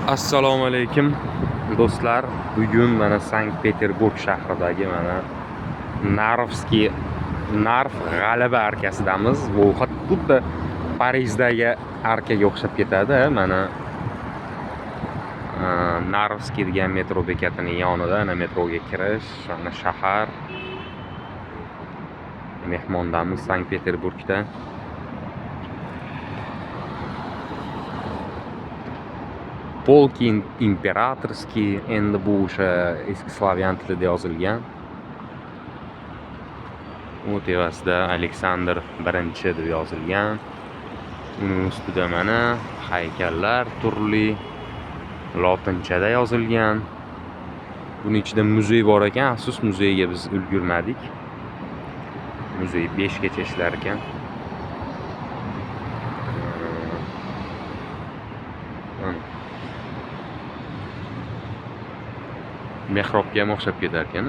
Assalomu alaykum do'stlar. Bugun mana Sankt-Peterburg shahridagi mana Narv g'alaba arkasidamiz. Bu xuddi Parijdagi arkaga o'xshab ketadi. Mana Narvskiy degan metro bekatining yonida metroga kirish, mana shahar. Mehmondamiz Sankt-Peterburgda. Polki imperatorskiy, endi bu o'sha eski slavyan tilida yozilgan. U tevasida Aleksandr I deb yozilgan. Uning ustida mana haykallar turli lotinchada yozilgan. Buning ichida muzey bor ekan. Afsus, muzeyga biz ulgurmadik. Muzey 5 gacha ishlar ekan. Mehrobga ham o'xshab ketar ekan.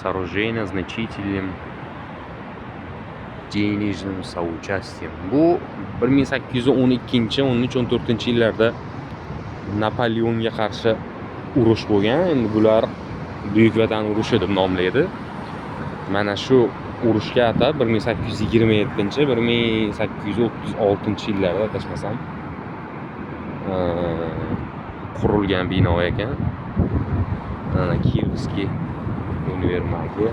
Сооружение значительным денежным соучастием. Bu 1812-13-14 yillarda Napoleonga qarshi urush bo'lgan. Endi bular Buyuk Vatan urushi deb nomlaydi. Mana shu urushga atab 1827-1836 yillarda adashmasam qurilgan bino ekan. Kiyevskiy univermagi.